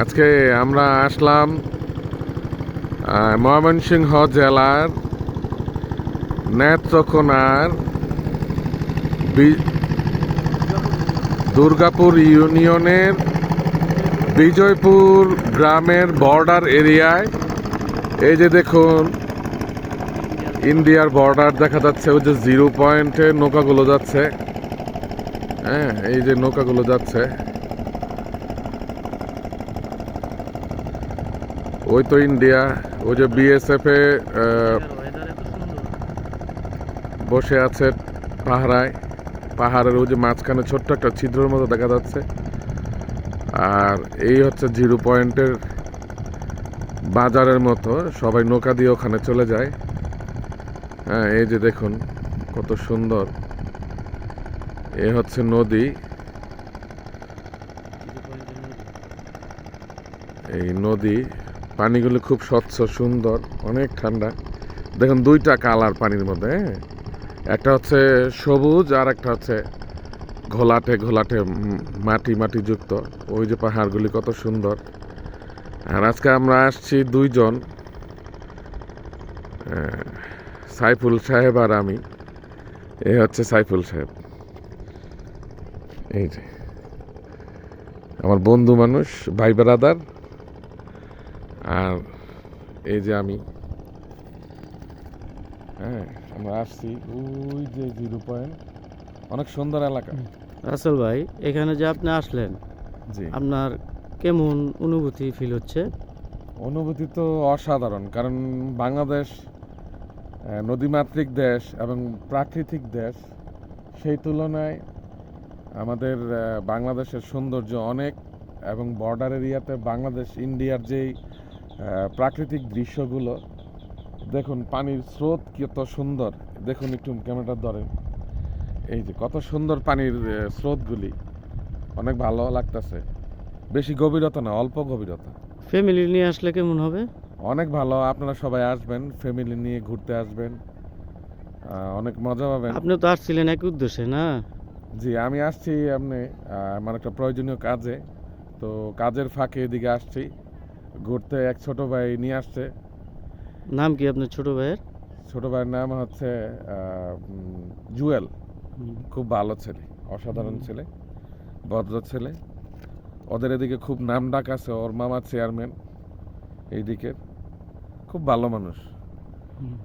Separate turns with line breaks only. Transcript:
আজকে আমরা আসলাম ময়মনসিংহ জেলার নেত্রকোনার দুর্গাপুর ইউনিয়নের বিজয়পুর গ্রামের বর্ডার এরিয়ায়। এই যে দেখুন, ইন্ডিয়ার বর্ডার দেখা যাচ্ছে। ওই যে 0 পয়েন্টে নৌকাগুলো যাচ্ছে। হ্যাঁ, এই যে নৌকাগুলো যাচ্ছে, ওই তো ইন্ডিয়া। ওই যে বিএসএফ এ বসে আছে পাহারায়। পাহাড়ের ওই যে মাঝখানে ছোট্ট একটা ছিদ্রের মতো দেখা যাচ্ছে। আর এই হচ্ছে 0 পয়েন্টের বাজারের মতো, সবাই নৌকা দিয়ে ওখানে চলে যায়। হ্যাঁ, এই যে দেখুন কত সুন্দর। এ হচ্ছে নদী। এই নদী পানিগুলো খুব স্বচ্ছ সুন্দর, অনেক ঠান্ডা। দেখুন 2টা কালার পানির মধ্যে। হ্যাঁ, একটা হচ্ছে সবুজ আর একটা হচ্ছে ঘোলাটে ঘোলাটে মাটি যুক্ত। ওই যে পাহাড়গুলি কত সুন্দর। আর আজকে আমরা আসছি 2 জন, সাইফুল সাহেব আর আমি। এ হচ্ছে সাইফুল সাহেব, এই যে আমার বন্ধু মানুষ, ভাই ব্রাদার। আর এই যে আমি। হ্যাঁ, আমরা আসছি ওই যে 0 পয়েন্ট, অনেক সুন্দর এলাকা।
রাসেল ভাই, এখানে যে আপনি আসলেন,
জি,
আপনার কেমন অনুভূতি ফিল হচ্ছে?
অনুভূতি তো অসাধারণ। কারণ বাংলাদেশ নদীমাতৃক দেশ এবং প্রাকৃতিক দেশ। সেই তুলনায় আমাদের বাংলাদেশের সৌন্দর্য অনেক। এবং বর্ডার এরিয়াতে বাংলাদেশ ইন্ডিয়ার যেই প্রাকৃতিক দৃশ্যগুলো দেখুন, পানির স্রোত কত সুন্দর। দেখুন, একটু ক্যামেরাটা ধরেন। এই যে কত সুন্দর পানির স্রোতগুলি, অনেক ভালো লাগতেছে। বেশি গভীরতা না, অল্প গভীরতা।
ফ্যামিলি নিয়ে আসলে কেমন হবে?
অনেক ভালো। আপনারা সবাই আসবেন, ফ্যামিলি নিয়ে ঘুরতে আসবেন, অনেক মজা পাবেন।
আপনি তো আসছিলেন এক উদ্দেশ্যে, না?
জি, আমি আসছি আপনি আমার একটা প্রয়োজনীয় কাজে। তো কাজের ফাঁকে এদিকে আসছি ঘুরতে। এক ছোট ভাই নিয়ে আসছে।
নাম কি আপনার ছোট ভাইয়ের?
ছোট ভাইয়ের নাম হচ্ছে জুয়েল।
হুম।
খুব ভালো ছেলে, অসাধারণ ছেলে, ভদ্র ছেলে। ওদের এদিকে খুব নাম ডাক আছে। ওর মামা চেয়ারম্যান এইদিকে, খুব ভালো মানুষ।
হুম।